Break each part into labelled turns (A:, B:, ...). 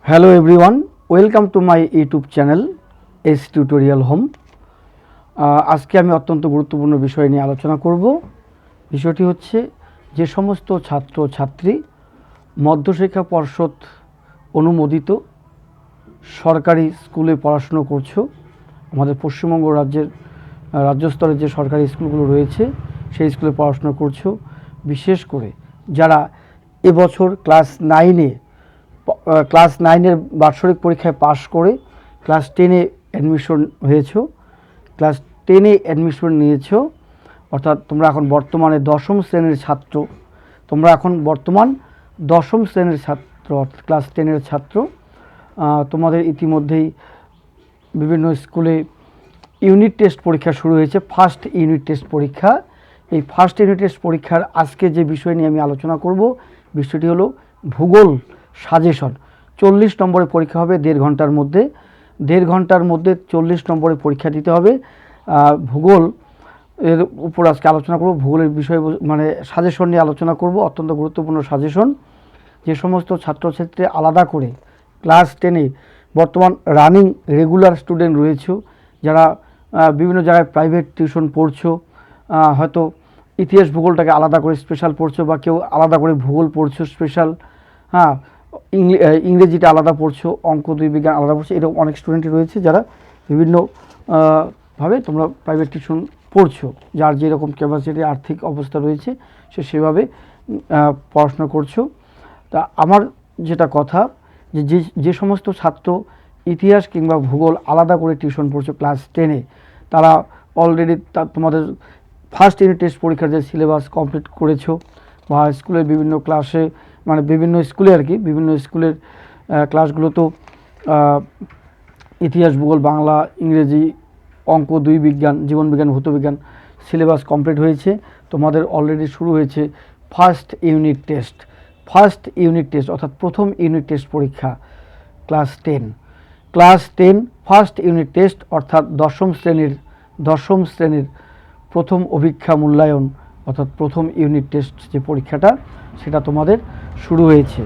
A: Hello everyone, welcome to my YouTube channel S tutorial home. আজকে আমি অত্যন্ত গুরুত্বপূর্ণ বিষয় নিয়ে আলোচনা করব। বিষয়টি হচ্ছে যে সমস্ত ছাত্র ছাত্রী মধ্যশিক্ষা পর্ষদ অনুমোদিত সরকারি স্কুলে পড়াশুনো করছো, আমাদের পশ্চিমবঙ্গ রাজ্য স্তরের যে সরকারি স্কুলগুলো রয়েছে সেই স্কুলে পড়াশুনো করছো, বিশেষ করে যারা এবছর ক্লাস নাইনের বাৎসরিক পরীক্ষায় পাশ করে ক্লাস 10-এ অ্যাডমিশন হয়েছো, ক্লাস 10-এ অ্যাডমিশন নিয়েছো, অর্থাৎ তোমরা এখন বর্তমানে দশম শ্রেণীর ছাত্র, অর্থাৎ ক্লাস 10-এর ছাত্র। তোমাদের ইতিমধ্যেই বিভিন্ন স্কুলে ইউনিট টেস্ট পরীক্ষা শুরু হয়েছে, ফার্স্ট ইউনিট টেস্ট পরীক্ষা। এই ফার্স্ট ইউনিট টেস্ট পরীক্ষার আজকে যে বিষয় নিয়ে আমি আলোচনা করব, বিষয়টি হলো ভূগোল সাজেশন। 40 নম্বরের পরীক্ষা হবে 1.5 ঘন্টার মধ্যে। 1.5 ঘন্টার মধ্যে 40 নম্বরের পরীক্ষা দিতে হবে। ভূগোল এর উপর আজকে আলোচনা করব। ভূগোলের বিষয় মানে সাজেশন নিয়ে আলোচনা করব, অত্যন্ত গুরুত্বপূর্ণ সাজেশন। যে সমস্ত ছাত্রছাত্রী আলাদা করে ক্লাস 10-এ বর্তমান রানিং রেগুলার স্টুডেন্ট রয়েছে, যারা বিভিন্ন জায়গায় প্রাইভেট টিউশন পড়ছো, হয়তো ইতিহাস ভূগোলটাকে আলাদা করে স্পেশাল পড়ছো, বা কেউ আলাদা করে ভূগোল পড়ছো স্পেশাল, ইংরেজিটা আলাদা পড়ছো, অঙ্ক 2 বিজ্ঞান আলাদা পড়ছো, এরকম অনেক স্টুডেন্টই রয়েছে যারা বিভিন্ন ভাবে তোমরা প্রাইভেট টিউশন পড়ছো, যার যেরকম ক্যাপাসিটি আর্থিক অবস্থা রয়েছে সে সেভাবে পড়াশোনা করছো। তা আমার যেটা কথা, যে সমস্ত ছাত্র ইতিহাস কিংবা ভূগোল আলাদা করে টিউশন পড়ছো ক্লাস 10-এ, তারা অলরেডি তোমাদের ফার্স্ট ইউনিট টেস্ট পরীক্ষার যে সিলেবাস কমপ্লিট করেছো, বা স্কুলের বিভিন্ন ক্লাসে, মানে বিভিন্ন স্কুলে আর কি, বিভিন্ন স্কুলের ক্লাসগুলো তো ইতিহাস ভূগোল বাংলা ইংরেজি অঙ্ক 2 বিজ্ঞান জীবনবিজ্ঞান ভৌতবিজ্ঞান সিলেবাস কমপ্লিট হয়েছে। তোমাদের অলরেডি শুরু হয়েছে ফার্স্ট ইউনিট টেস্ট অর্থাৎ প্রথম ইউনিট টেস্ট পরীক্ষা ক্লাস 10 ফার্স্ট ইউনিট টেস্ট, অর্থাৎ দশম শ্রেণীর প্রথম অভিক্ষা মূল্যায়ন, অর্থাৎ প্রথম ইউনিট টেস্ট যে পরীক্ষাটা সেটা তোমাদের শুরু হয়েছে।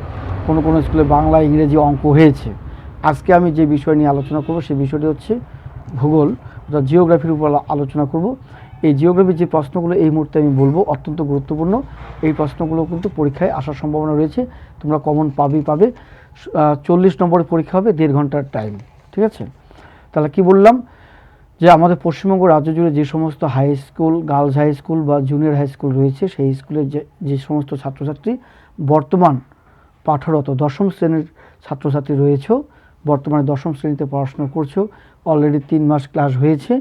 A: কোনো কোনো স্কুলে বাংলা ইংরেজি অঙ্ক হয়েছে। আজকে আমি যে বিষয় নিয়ে আলোচনা করব সেই বিষয়টি হচ্ছে ভূগোল, অর্থাৎ জিওগ্রাফির উপর আলোচনা করব। এই জিওগ্রাফির যে প্রশ্নগুলো এই মুহূর্তে আমি বলবো অত্যন্ত গুরুত্বপূর্ণ। এই প্রশ্নগুলো কিন্তু পরীক্ষায় আসার সম্ভাবনা রয়েছে, তোমরা কমন পাবে। 40 নম্বরের পরীক্ষা হবে, 1.5 ঘন্টার টাইম, ঠিক আছে? তাহলে কি বললাম, যে আমাদের পশ্চিমবঙ্গ রাজ্য জুড়ে যে সমস্ত high school, girls high school বা জুনিয়র হাই স্কুল রয়েছে, সেই স্কুলের যে সমস্ত ছাত্রছাত্রী বর্তমান পাঠরত দশম শ্রেণীর ছাত্রছাত্রী রয়েছে, বর্তমানে দশম শ্রেণীতে পড়াশোনা করছো, অলরেডি 3 মাস ক্লাস হয়েছে,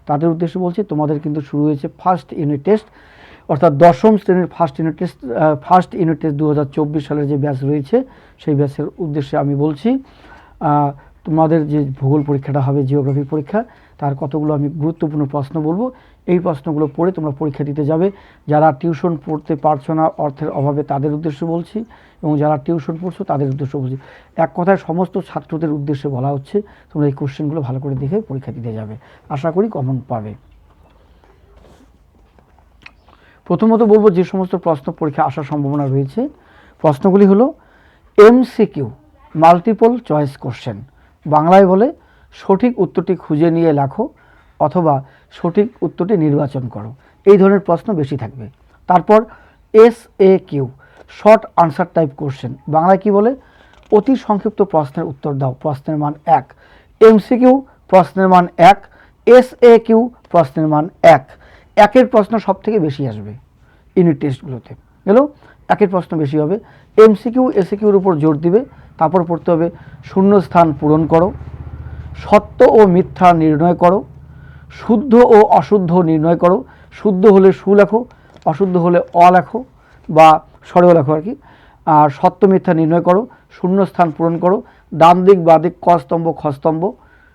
A: তাদের উদ্দেশ্যে বলছি তোমাদের কিন্তু শুরু হয়েছে ফার্স্ট ইউনিট টেস্ট, অর্থাৎ দশম শ্রেণীর ফার্স্ট ইউনিট টেস্ট 2024 সালের যে ব্যাচ রয়েছে সেই ব্যাচের উদ্দেশ্যে আমি বলছি। তোমাদের যে ভূগোল পরীক্ষাটা হবে, জিওগ্রাফি পরীক্ষা, তার কতগুলো আমি গুরুত্বপূর্ণ প্রশ্ন বলবো। এই প্রশ্নগুলো পড়ে তোমরা পরীক্ষা দিতে যাবে। যারা টিউশন পড়তে পারছো না অর্থের অভাবে, তাদের উদ্দেশ্যে বলছি, এবং যারা টিউশন পড়ছো তাদের উদ্দেশ্যে বলছি। এক কথায় সমস্ত ছাত্রদের উদ্দেশ্যে বলা হচ্ছে, তোমরা এই কোশ্চেনগুলো ভালো করে দেখে পরীক্ষা দিতে যাবে, আশা করি কমন পাবে। প্রথমত বলবো যে সমস্ত প্রশ্ন পরীক্ষা আসার সম্ভাবনা রয়েছে, প্রশ্নগুলি হলো MCQ, মাল্টিপল চয়েস কোশ্চেন। বাংলায় বলে সঠিক উত্তরটি খুঁজে নিয়ে লেখো অথবা সঠিক উত্তরটি নির্বাচন করো, এই ধরনের প্রশ্ন বেশি থাকবে। তারপর SAQ, short answer type question. বাংলায় কি বলে, অতি সংক্ষিপ্ত প্রশ্নের উত্তর দাও, প্রশ্নের মান 1। MCQ প্রশ্নের মান 1, SAQ প্রশ্নের মান 1। একের প্রশ্ন সব থেকে বেশি আসবে ইউনিট টেস্টগুলোতে, গেল একের প্রশ্ন বেশি হবে। MCQ SAQর উপর জোর দিবে। তারপর পড়তে হবে শূন্যস্থান পূরণ করো, সত্য ও মিথ্যা নির্ণয় করো, শুদ্ধ ও অশুদ্ধ নির্ণয় করো। শুদ্ধ হলে সু লেখো, অশুদ্ধ হলে অ লেখো বা সরেও লেখো আর কি। আর সত্য মিথ্যা নির্ণয় করো, শূন্যস্থান পূরণ করো, ডান দিক বাঁ দিক ক স্তম্ভ খ স্তম্ভ,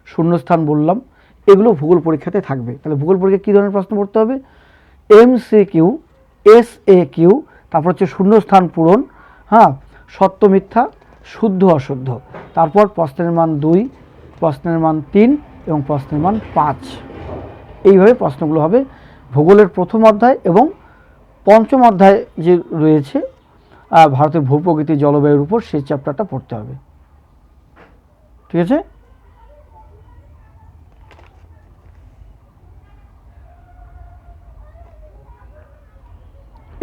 A: শূন্যস্থান বললাম। এগুলো ভূগোল পরীক্ষাতে থাকবে। তাহলে ভূগোল পরীক্ষায় কী ধরনের প্রশ্ন পড়তে হবে, MCQ SAQ, তারপর হচ্ছে শূন্যস্থান পূরণ, সত্য মিথ্যা, শুদ্ধ অশুদ্ধ, তারপর প্রশ্নের মান 2, প্রশ্নের মান 3 এবং প্রশ্নের মান 5। এইভাবে প্রশ্নগুলো হবে। ভূগোলের প্রথম অধ্যায় এবং পঞ্চম অধ্যায় যে রয়েছে ভারতের ভূপ্রকৃতি জলবায়ুর উপর, সেই চ্যাপ্টারটা পড়তে হবে। ঠিক আছে।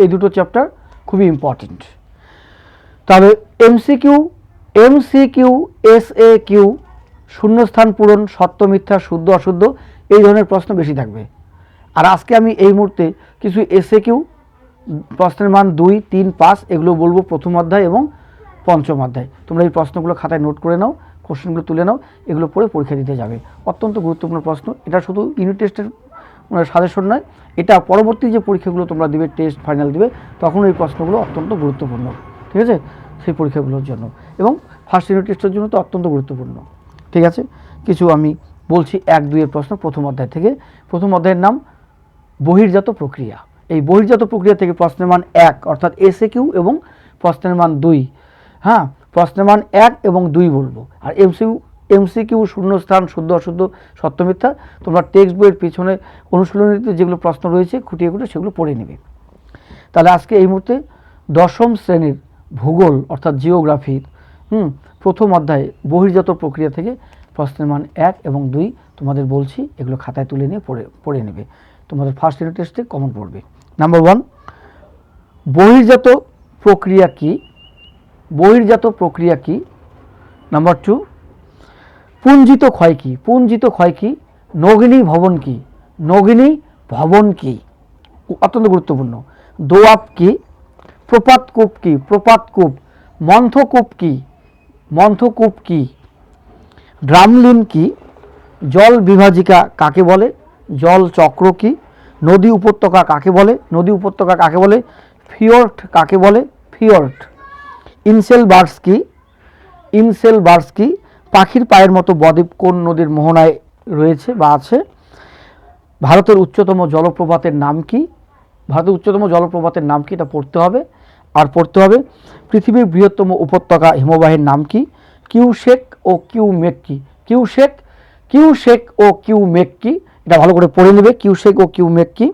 A: এই দুটো চ্যাপ্টার খুবই ইম্পর্টেন্ট। তাহলে এমসিকিউ, এসএকিউ, শূন্যস্থান পূরণ, সত্য মিথ্যা, শুদ্ধ অশুদ্ধ, এই ধরনের প্রশ্ন বেশি থাকবে। আর আজকে আমি এই মুহূর্তে কিছু এসএকিউ, প্রশ্নের মান 2, 3, 5 এগুলো বলবো প্রথম অধ্যায় এবং পঞ্চম অধ্যায়। তোমরা এই প্রশ্নগুলো খাতায় নোট করে নাও, কোশ্চেনগুলো তুলে নাও, এগুলো পড়ে পরীক্ষা দিতে যাবে। অত্যন্ত গুরুত্বপূর্ণ প্রশ্ন। এটা শুধু ইউনিট টেস্টের সাজেশন নয়, এটা পরবর্তী যে পরীক্ষাগুলো তোমরা দিবে, টেস্ট ফাইনাল দিবে, তখন এই প্রশ্নগুলো অত্যন্ত গুরুত্বপূর্ণ। ঠিক আছে, সেই পরীক্ষাগুলোর জন্য এবং ফার্স্ট ইউনিট টেস্টের জন্য তো অত্যন্ত গুরুত্বপূর্ণ। ঠিক আছে, কিছু আমি বলছি 1, 2 এর প্রশ্ন প্রথম অধ্যায় থেকে। প্রথম অধ্যায়ের নাম বহির্জাত প্রক্রিয়া। এই বহির্জাত প্রক্রিয়া থেকে প্রশ্নের মান 1 অর্থাৎ এসএকিউ এবং প্রশ্নের মান 2। হ্যাঁ, প্রশ্নের মান 1 এবং 2 বলবো। আর এমসিকিউ শূন্যস্থান, শুদ্ধ অশুদ্ধ, সত্য মিথ্যা তোমরা টেক্সট বইয়ের পিছনে অনুশীলনীতে যেগুলো প্রশ্ন রয়েছে খুঁটিয়ে খুঁটিয়ে সেগুলো পড়ে নেবে। তাহলে আজকে এই মুহূর্তে দশম শ্রেণীর ভূগোল অর্থাৎ জিওগ্রাফির প্রথম অধ্যায়ে বহির্জাত প্রক্রিয়া থেকে প্রশ্নের মান 1 এবং 2 তোমাদের বলছি, এগুলো খাতায় তুলে নিয়ে পড়ে নেবে। তোমাদের ফার্স্ট ইউনিট টেস্টে কমন পড়বে। নাম্বার 1, বহির্জাত প্রক্রিয়া কি? বহির্জাত প্রক্রিয়া কি? নাম্বার 2, পুঞ্জিত ক্ষয় কি? পুঞ্জিত ক্ষয় কি? নগিনী ভবন কি? নগিনী ভবন কি? অত্যন্ত গুরুত্বপূর্ণ। দোআব কি? প্রপাতকূপ কি? প্রপাতকূপ। মন্থকূপ কি? মন্থকূপ কি? ড্রামলিন কি? জল বিভাজিকা কাকে বলে? জল চক্র কি? নদী উপত্যকা কাকে বলে? নদী উপত্যকা কাকে বলে? ফিয়র্ড কাকে বলে? ফিয়র্ড। ইনসেলবার্স কি? ইনসেলবার্স কি? পাখির পায়ের মতো বদ্বীপ কোন নদীর মোহনায় রয়েছে বা আছে? ভারতের উচ্চতম জলপ্রপাতের নাম কি? ভারতের উচ্চতম জলপ্রপাতের নাম কি? এটা পড়তে হবে। আর পড়তে হবে পৃথিবীর বৃহত্তম উপত্যকা হিমবাহের নাম কি? কিউশেক ও কিউমেক কি? কিউশেক ও কিউমেক কি? এটা ভালো করে পড়ে নেবে। কিউশেক ও কিউমেক কি?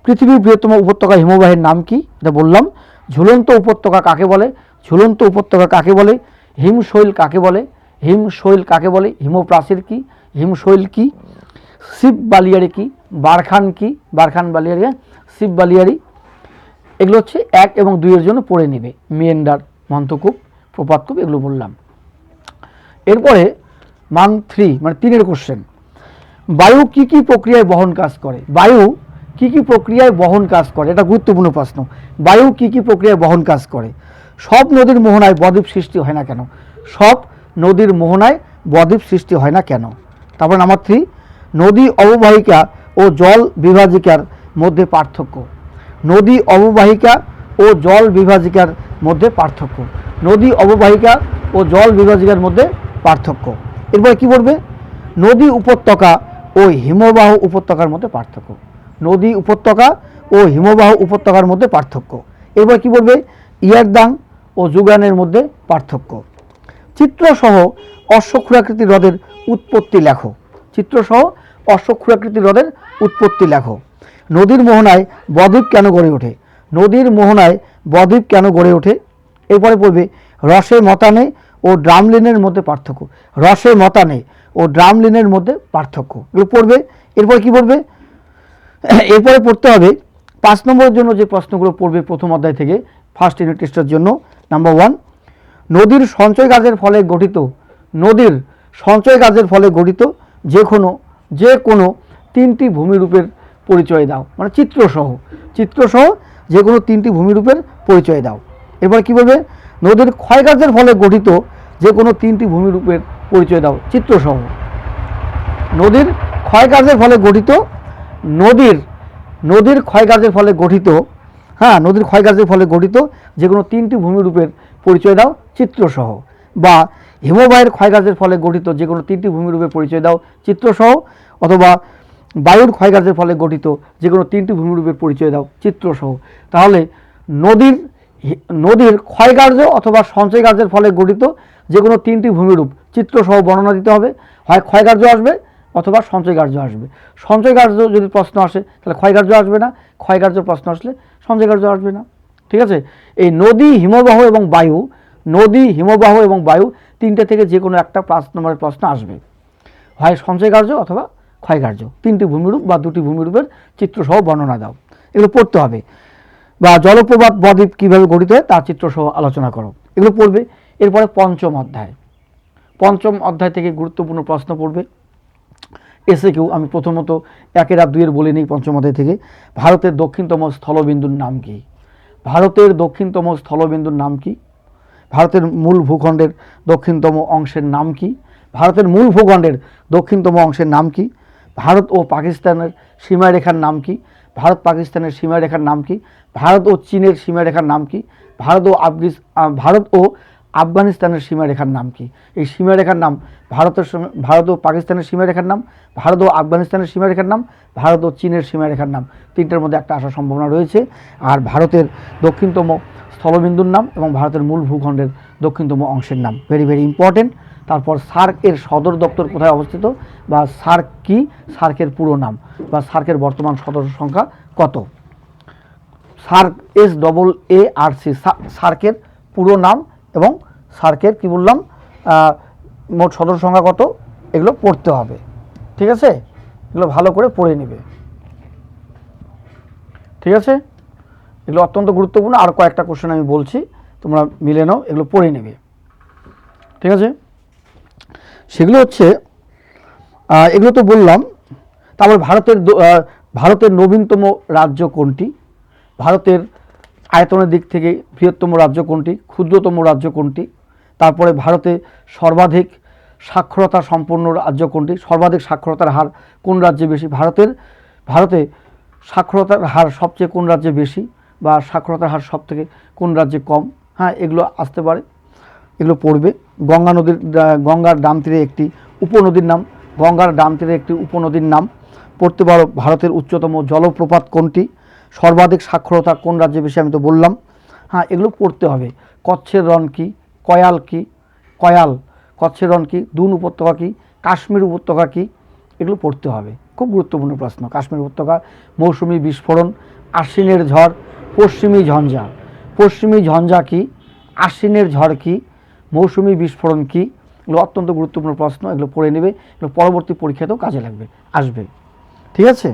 A: পৃথিবীর বৃহত্তম উপত্যকা হিমবাহের নাম কি? এটা বললাম। ঝুলন্ত উপত্যকা কাকে বলে? ঝুলন্ত উপত্যকা কাকে বলে? হিমশৈল কাকে বলে? হিমশৈল কাকে বলে? হিমপ্রাচীর কি? হিমশৈল কি? শিব বালিয়ারি কি? বারখান কি? বারখান বালিয়ারি, শিব বালিয়ারি। এগুলো হচ্ছে 1 এবং 2 এর জন্য পড়ে নেবে। মিয়েন্ডার, মন্থকূপ, প্রপাতকূপ এগুলো বললাম। এরপরে মান 3 মানে 3 কোশ্চেন, বায়ু কি কি প্রক্রিয়ায় বহন কাজ করে? বায়ু কি কি প্রক্রিয়ায় বহন কাজ করে? এটা গুরুত্বপূর্ণ প্রশ্ন। বায়ু কি কি প্রক্রিয়ায় বহন কাজ করে? সব নদীর মোহনায় বদ্বীপ সৃষ্টি হয় না কেন? সব নদীর মোহনায় বদ্বীপ সৃষ্টি হয় না কেন? তারপর নাম্বার 3, নদী অববাহিকা ও জল বিভাজিকার মধ্যে পার্থক্য। নদী অববাহিকা ও জল বিভাজিকার মধ্যে পার্থক্য। নদী অববাহিকা ও জল বিভাজিকার মধ্যে পার্থক্য। এরপরে কি বলবে? নদী উপত্যকা ও হিমবাহ উপত্যকার মধ্যে পার্থক্য। নদী উপত্যকা ও হিমবাহ উপত্যকার মধ্যে পার্থক্য। এরপর কি বলবে? ইয়ারদাং ও জুগানের মধ্যে পার্থক্য। চিত্রসহ অশ্বক্ষুরাকৃতি হ্রদের উৎপত্তি লেখো। চিত্রসহ অশ্বক্ষুরাকৃতি হ্রদের উৎপত্তি লেখো। নদীর মোহনায় বদ্বীপ কেন গড়ে ওঠে? নদীর মোহনায় বদ্বীপ কেন গড়ে ওঠে? এরপরে পড়বে রসে মতানে ও ড্রামলিনের মধ্যে পার্থক্য। রসে মতানে ও ড্রামলিনের মধ্যে পার্থক্য এগুলো পড়বে। এরপরে কি পড়বে? এরপরে পড়তে হবে 5 নম্বরের জন্য যে প্রশ্নগুলো পড়বে প্রথম অধ্যায় থেকে ফার্স্ট ইউনিট টেস্টের জন্য। নাম্বার 1, নদীর সঞ্চয় কাজের ফলে গঠিত, নদীর সঞ্চয় কাজের ফলে গঠিত যে কোনো 3টি ভূমিরূপের পরিচয় দাও। মানে চিত্রসহ যে কোনো 3টি ভূমিরূপের পরিচয় দাও। এরপর কি বলবে? নদীর ক্ষয়কার্যের ফলে গঠিত যে কোনো 3টি ভূমিরূপের পরিচয় দাও চিত্রসহ। নদীর ক্ষয়কার্যের ফলে গঠিত, নদীর ক্ষয়কার্যের ফলে গঠিত, নদীর ক্ষয়কার্যের ফলে গঠিত যে কোনো 3টি ভূমিরূপের পরিচয় দাও চিত্রসহ। বা হিমবাহের ক্ষয়কার্যের ফলে গঠিত যে কোনো 3টি ভূমিরূপের পরিচয় দাও চিত্রসহ। অথবা বায়ুর ক্ষয়কার্যের ফলে গঠিত যে কোনো 3টি ভূমিরূপের পরিচয় দাও চিত্রসহ। তাহলে নদীর ক্ষয়কার্য অথবা সঞ্চয় কার্যের ফলে গঠিত যে কোনো 3টি ভূমিরূপ চিত্রসহ বর্ণনা দিতে হবে। হয় ক্ষয়কার্য আসবে অথবা সঞ্চয় কার্য আসবে। সঞ্চয় কার্য যদি প্রশ্ন আসে তাহলে ক্ষয়কার্য আসবে না, ক্ষয়কার্য প্রশ্ন আসলে সঞ্চয় কার্য আসবে না। ঠিক আছে, এই নদী হিমবাহ এবং বায়ু তিনটে থেকে যে কোনো একটা 5 নম্বরের প্রশ্ন আসবে, হয় সঞ্চয় কার্য অথবা ক্ষয় কার্য। 3টি ভূমিরূপ বা 2টি ভূমিরূপের চিত্রসহ বর্ণনা দাও, এগুলো পড়তে হবে। বা জলপ্রপাত বদ্বীপ কীভাবে গঠিত হয় তার চিত্রসহ আলোচনা করো, এগুলো পড়বে। এরপরে পঞ্চম অধ্যায় থেকে গুরুত্বপূর্ণ প্রশ্ন পড়বে। এসে কেউ আমি প্রথমত 1 আর 2 বলে নিই। পঞ্চম অধ্যায় থেকে ভারতের দক্ষিণতম স্থলবিন্দুর নাম কি? ভারতের দক্ষিণতম স্থলবিন্দুর নাম কি? ভারতের মূল ভূখণ্ডের দক্ষিণতম অংশের নাম কি? ভারতের মূল ভূখণ্ডের দক্ষিণতম অংশের নাম কি? ভারত ও পাকিস্তানের সীমারেখার নাম কি? ভারত পাকিস্তানের সীমারেখার নাম কি? ভারত ও চীনের সীমারেখার নাম কি? ভারত ও আফগানিস্তানের সীমারেখার নাম কি? এই সীমারেখার নাম ভারত ও পাকিস্তানের সীমারেখার নাম, ভারত ও আফগানিস্তানের সীমারেখার নাম, ভারত ও চীনের সীমারেখার নাম, 3টার মধ্যে একটা আসার সম্ভাবনা রয়েছে। আর ভারতের দক্ষিণতম স্থলবিন্দুর নাম এবং ভারতের মূল ভূখণ্ডের দক্ষিণতম অংশের নাম, ভেরি ভেরি ইম্পর্টেন্ট। তারপর সার্ক এর সদর দপ্তর কোথায় অবস্থিত, বা সার্ক কি, সার্কের পুরো নাম, বা সার্কের বর্তমান সদস্য সংখ্যা কত? সার্ক SAARC, সার্কের পুরো নাম এবং সার্কের কি বললাম মোট সদস্য সংখ্যা কত, এগুলো পড়তে হবে। ঠিক আছে, এগুলো ভালো করে পড়ে নেবে। ঠিক আছে, এগুলো অত্যন্ত গুরুত্বপূর্ণ। আর কয়েকটা কোশ্চেন আমি বলছি, তোমরা মিলে নাও, এগুলো পড়ে নেবে। ঠিক আছে, সেগুলো হচ্ছে এগুলো তো বললাম। তারপর ভারতের নবীনতম রাজ্য কোনটি? ভারতের আয়তনের দিক থেকে বৃহত্তম রাজ্য কোনটি? ক্ষুদ্রতম রাজ্য কোনটি? তারপরে ভারতে সর্বাধিক সাক্ষরতা সম্পন্ন রাজ্য কোনটি? সর্বাধিক সাক্ষরতার হার কোন রাজ্যে বেশি? ভারতে সাক্ষরতার হার সবচেয়ে কোন রাজ্যে বেশি, বা সাক্ষরতার হার সব থেকে কোন রাজ্যে কম? হ্যাঁ, এগুলো আসতে পারে, এগুলো পড়বে। গঙ্গার ডান তীরে একটি উপনদীর নাম, গঙ্গার ডান তীরে একটি উপনদীর নাম পড়তে পারো। ভারতের উচ্চতম জলপ্রপাত কোনটি? সর্বাধিক সাক্ষরতা কোন রাজ্যে বেশি, আমি তো বললাম। হ্যাঁ, এগুলো পড়তে হবে। কচ্ছের রণ কি? কয়াল কি? কচ্ছের রণ কি? দুন উপত্যকা কি? কাশ্মীর উপত্যকা কি? এগুলো পড়তে হবে, খুব গুরুত্বপূর্ণ প্রশ্ন। কাশ্মীর উপত্যকা, মৌসুমি বিস্ফোরণ, আশ্বিনের ঝড়, পশ্চিমী ঝঞ্ঝা। পশ্চিমী ঝঞ্ঝা কি? আশ্বিনের ঝড় কি? মৌসুমি বিস্ফোরণ কি? এগুলো অত্যন্ত গুরুত্বপূর্ণ প্রশ্ন, এগুলো পড়ে নেবে, এগুলো পরবর্তী পরীক্ষাতেও কাজে লাগবে, আসবে। ঠিক আছে,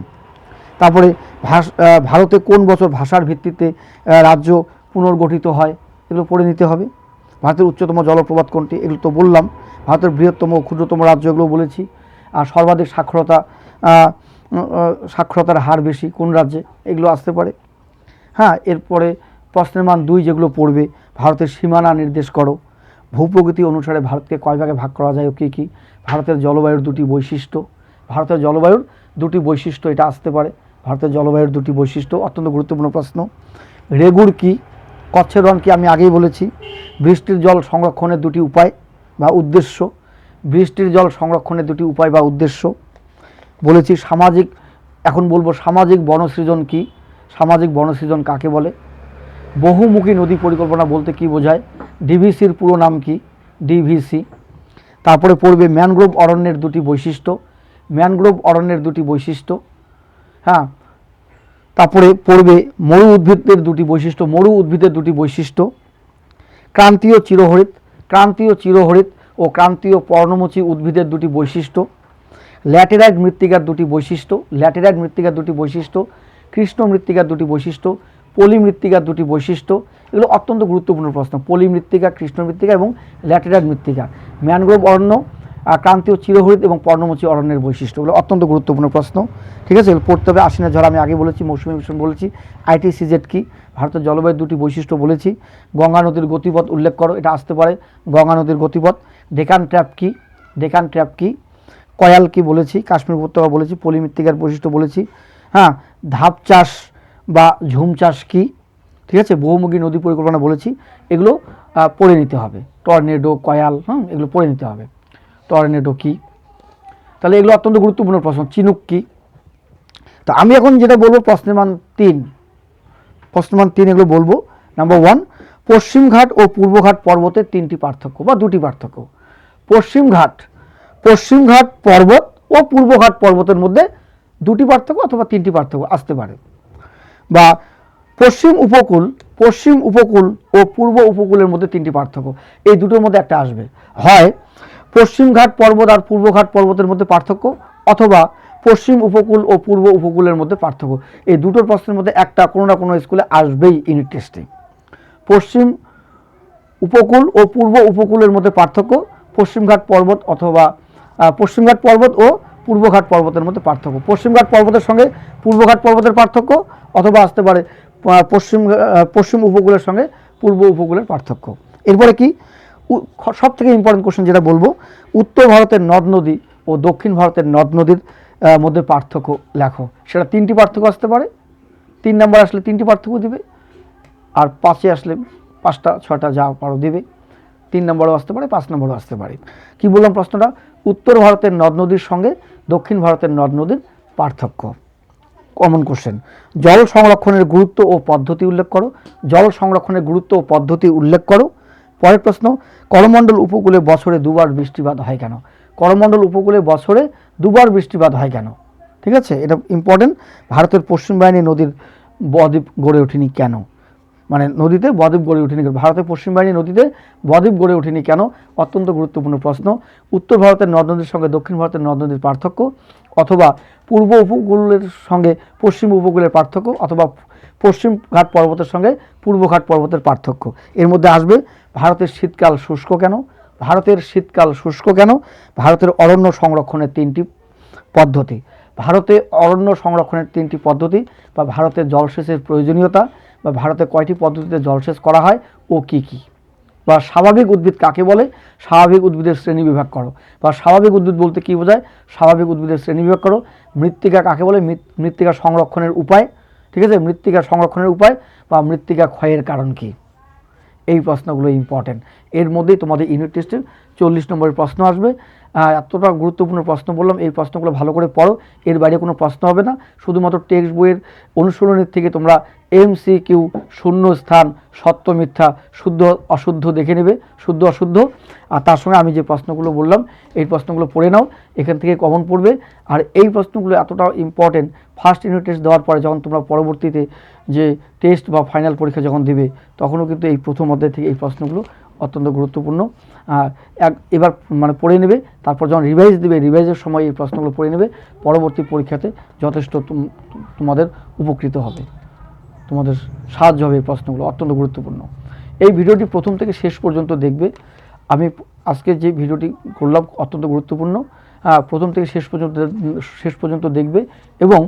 A: তারপরে ভারতে কোন বছর ভাষার ভিত্তিতে রাজ্য পুনর্গঠিত হয়, এগুলো পড়ে নিতে হবে। ভারতের উচ্চতম জলপ্রপাত কোনটি? এগুলো তো বললাম। ভারতের বৃহত্তম ও ক্ষুদ্রতম রাজ্য, এগুলো বলেছি। আর সর্বাধিক সাক্ষরতার হার বেশি কোন রাজ্যে, এগুলো আসতে পারে। হ্যাঁ, এরপরে প্রশ্নের মান 2 যেগুলো পড়বে, ভারতের সীমানা নির্দেশ করো। ভূপ্রকৃতি অনুসারে ভারতকে কয় ভাগে ভাগ করা যায় ও কী কী? ভারতের জলবায়ুর 2টি বৈশিষ্ট্য। ভারতের জলবায়ুর 2টি বৈশিষ্ট্য, এটা আসতে পারে। ভারতের জলবায়ুর 2টি বৈশিষ্ট্য, অত্যন্ত গুরুত্বপূর্ণ প্রশ্ন। রেগুড় কি? কচ্ছের রণ কি? আমি আগেই বলেছি। বৃষ্টির জল সংরক্ষণের 2টি উপায় বা উদ্দেশ্য। বৃষ্টির জল সংরক্ষণের 2টি উপায় বা উদ্দেশ্য বলেছি। এখন বলবো সামাজিক বনসৃজন কি? সামাজিক বনসৃজন কাকে বলে? বহুমুখী নদী পরিকল্পনা বলতে কি বোঝায়? ডিভিসির পুরো নাম কি? ডিভিসি। তারপরে পড়বে ম্যানগ্রোভ অরণ্যের 2টি বৈশিষ্ট্য। ম্যানগ্রোভ অরণ্যের 2টি বৈশিষ্ট্য। হ্যাঁ, তারপরে পড়বে মরু উদ্ভিদের 2টি বৈশিষ্ট্য। মরু উদ্ভিদের 2টি বৈশিষ্ট্য। ক্রান্তীয় চিরহরিৎ ও ক্রান্তীয় পর্ণমোচী উদ্ভিদের 2টি বৈশিষ্ট্য। ল্যাটেরাইট মৃত্তিকার 2টি বৈশিষ্ট্য। কৃষ্ণ মৃত্তিকার 2টি বৈশিষ্ট্য। পলি মৃত্তিকার 2টি বৈশিষ্ট্য। এগুলো অত্যন্ত গুরুত্বপূর্ণ প্রশ্ন। পলি মৃত্তিকা, কৃষ্ণ মৃত্তিকা এবং ল্যাটেরাইট মৃত্তিকা। ম্যানগ্রোভ অরণ্য, ক্রান্তীয় চিরহরিৎ এবং পর্ণমোচী অরণ্যের বৈশিষ্ট্য, এগুলো অত্যন্ত গুরুত্বপূর্ণ প্রশ্ন। ঠিক আছে, এগুলো পড়তে হবে। আশ্বিনের ঝড় আমি আগে বলেছি। মৌসুমী বিস্ফোরণ বলেছি। ITCZ কি? ভারতের জলবায়ুর 2টি বৈশিষ্ট্য বলেছি। গঙ্গা নদীর গতিপথ উল্লেখ করো, এটা আসতে পারে। গঙ্গা নদীর গতিপথ। ডেকান ট্র্যাপ কি? কয়াল কি বলেছি। কাশ্মীর উপত্যকা বলেছি। পলি মৃত্তিকার বৈশিষ্ট্য বলেছি। হ্যাঁ, ধাপ চাষ বা ঝুম চাষ কি? ঠিক আছে, বহুমুখী নদী পরিকল্পনা বলেছি। এগুলো পড়ে নিতে হবে। টর্নেডো, কয়াল, এগুলো পড়ে নিতে হবে। টর্নেডো কি? তাহলে এগুলো অত্যন্ত গুরুত্বপূর্ণ প্রশ্ন। চিনুক কি? তো আমি এখন যেটা বলবো প্রশ্নের মান 3, এগুলো বলবো। নাম্বার 1, পশ্চিমঘাট ও পূর্বঘাট পর্বতের 3টি পার্থক্য বা 2টি পার্থক্য। পশ্চিমঘাট পর্বত ও পূর্বঘাট পর্বতের মধ্যে 2টি পার্থক্য অথবা 3টি পার্থক্য আসতে পারে। বা পশ্চিম উপকূল পশ্চিম উপকূল ও পূর্ব উপকূলের মধ্যে তিনটি পার্থক্য, এই দুটোর মধ্যে একটা আসবে, হয় পশ্চিম ঘাট পর্বত আর পূর্ব ঘাট পর্বতের মধ্যে পার্থক্য, অথবা পশ্চিম উপকূল ও পূর্ব উপকূলের মধ্যে পার্থক্য। এই দুটোর প্রশ্নের মধ্যে একটা কোনো না কোনো স্কুলে আসবেই ইউনিট টেস্টে। পশ্চিম উপকূল ও পূর্ব উপকূলের মধ্যে পার্থক্য, পশ্চিমঘাট পর্বত অথবা পশ্চিমঘাট পর্বত ও পূর্বঘাট পর্বতের মধ্যে পার্থক্য, পশ্চিমঘাট পর্বতের সঙ্গে পূর্বঘাট পর্বতের পার্থক্য, অথবা আসতে পারে পশ্চিম উপকূলের সঙ্গে পূর্ব উপকূলের পার্থক্য। এরপরে কি সব থেকে ইম্পর্টেন্ট কোশ্চেন যেটা বলবো, উত্তর ভারতের নদ নদী ও দক্ষিণ ভারতের নদ নদীর মধ্যে পার্থক্য লেখো। সেটা তিনটি পার্থক্য আসতে পারে, 3 নম্বর আসলে 3টি পার্থক্য দিবে, আর 5-এ আসলে 5টা 6টা যা পারো দিবে। 3 নম্বরও আসতে পারে, 5 নম্বরও আসতে পারে। কি বললাম প্রশ্নটা, উত্তর ভারতের নদ নদীর সঙ্গে দক্ষিণ ভারতের নদ নদীর পার্থক্য। কমন কোশ্চেন, জল সংরক্ষণের গুরুত্ব ও পদ্ধতি উল্লেখ করো। জল সংরক্ষণের গুরুত্ব ও পদ্ধতি উল্লেখ করো। পরের প্রশ্ন, করমণ্ডল উপকূলে বছরে 2বার বৃষ্টিপাত হয় কেন? করমণ্ডল উপকূলে বছরে 2বার বৃষ্টিপাত হয় কেন? ঠিক আছে, এটা ইম্পর্টেন্ট। ভারতের পশ্চিম বাহিনী নদীর বদ্বীপ গড়ে ওঠেনি কেন? মানে নদীতে বদ্বীপ গড়ে ওঠেনি কেন? ভারতের পশ্চিম বাহিনী নদীতে বদ্বীপ গড়ে ওঠেনি কেন? অত্যন্ত গুরুত্বপূর্ণ প্রশ্ন। উত্তর ভারতের নদ নদীর সঙ্গে দক্ষিণ ভারতের নদ নদীর পার্থক্য, অথবা পূর্ব উপকূলের সঙ্গে পশ্চিম উপকূলের পার্থক্য, অথবা পশ্চিম ঘাট পর্বতের সঙ্গে পূর্ব ঘাট পর্বতের পার্থক্য। এর মধ্যে আসবে ভারতের শীতকাল শুষ্ক কেন? ভারতের শীতকাল শুষ্ক কেন? ভারতের অরণ্য সংরক্ষণের 3টি পদ্ধতি। ভারতে অরণ্য সংরক্ষণের 3টি পদ্ধতি, বা ভারতের জলসেচের প্রয়োজনীয়তা, বা ভারতে কয়টি পদ্ধতিতে জলসেচ করা হয় ও কি কি, বা স্বাভাবিক উদ্ভিদ কাকে বলে? স্বাভাবিক উদ্ভিদের শ্রেণী বিভাগ করো। বা স্বাভাবিক উদ্ভিদ বলতে কী বোঝায়? স্বাভাবিক উদ্ভিদের শ্রেণী বিভাগ করো। মৃত্তিকা কাকে বলে? মৃত্তিকা সংরক্ষণের উপায়, ঠিক আছে, মৃত্তিকা সংরক্ষণের উপায় বা মৃত্তিকা ক্ষয়ের কারণ কি? এই প্রশ্নগুলো ইম্পর্টেন্ট। এর মধ্যেই তোমাদের ইউনিট টেস্টের 40 নম্বরের প্রশ্ন আসবে। এতটা গুরুত্বপূর্ণ প্রশ্ন বললাম, এই প্রশ্নগুলো ভালো করে পড়ো। এর বাইরে কোনো প্রশ্ন হবে না, শুধুমাত্র টেক্সট বইয়ের অনুশীলনীর থেকে তোমরা MCQ, শূন্য স্থান, সত্য মিথ্যা, শুদ্ধ অশুদ্ধ দেখে নেবে, শুদ্ধ অশুদ্ধ, আর তার সঙ্গে আমি যে প্রশ্নগুলো বললাম এই প্রশ্নগুলো পড়ে নাও, এখান থেকে কমন পড়বে। আর এই প্রশ্নগুলো এতটা ইম্পর্টেন্ট, ফার্স্ট ইউনিট টেস্ট দেওয়ার পরে যখন তোমরা পরবর্তীতে যে টেস্ট বা ফাইনাল পরীক্ষা যখন দেবে, তখনও কিন্তু এই প্রথম অধ্যায় থেকে এই প্রশ্নগুলো অত্যন্ত গুরুত্বপূর্ণ। এবার মানে পড়ে নেবে, তারপর যখন রিভাইজ দেবে, রিভাইজের সময় এই প্রশ্নগুলো পড়ে নেবে, পরবর্তী পরীক্ষাতে যথেষ্ট তোমাদের উপকৃত হবে, তোমাদের সাহায্য হবে। এই প্রশ্নগুলো অত্যন্ত গুরুত্বপূর্ণ। এই ভিডিওটি প্রথম থেকে শেষ পর্যন্ত দেখবে। আমি আজকে যে ভিডিওটি করলাম অত্যন্ত গুরুত্বপূর্ণ, প্রথম থেকে শেষ পর্যন্ত দেখবে। এবং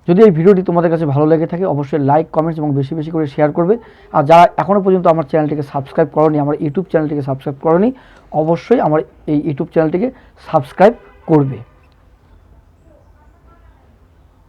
A: যদি এই ভিডিওটি তোমাদের কাছে ভালো লেগে থাকে, অবশ্যই লাইক, কমেন্টস এবং বেশি বেশি করে শেয়ার করবে। আর যারা এখনও পর্যন্ত আমার চ্যানেলটিকে সাবস্ক্রাইব করোনি, আমার ইউটিউব চ্যানেলটিকে সাবস্ক্রাইব করোনি, অবশ্যই আমার এই ইউটিউব চ্যানেলটিকে সাবস্ক্রাইব করবে।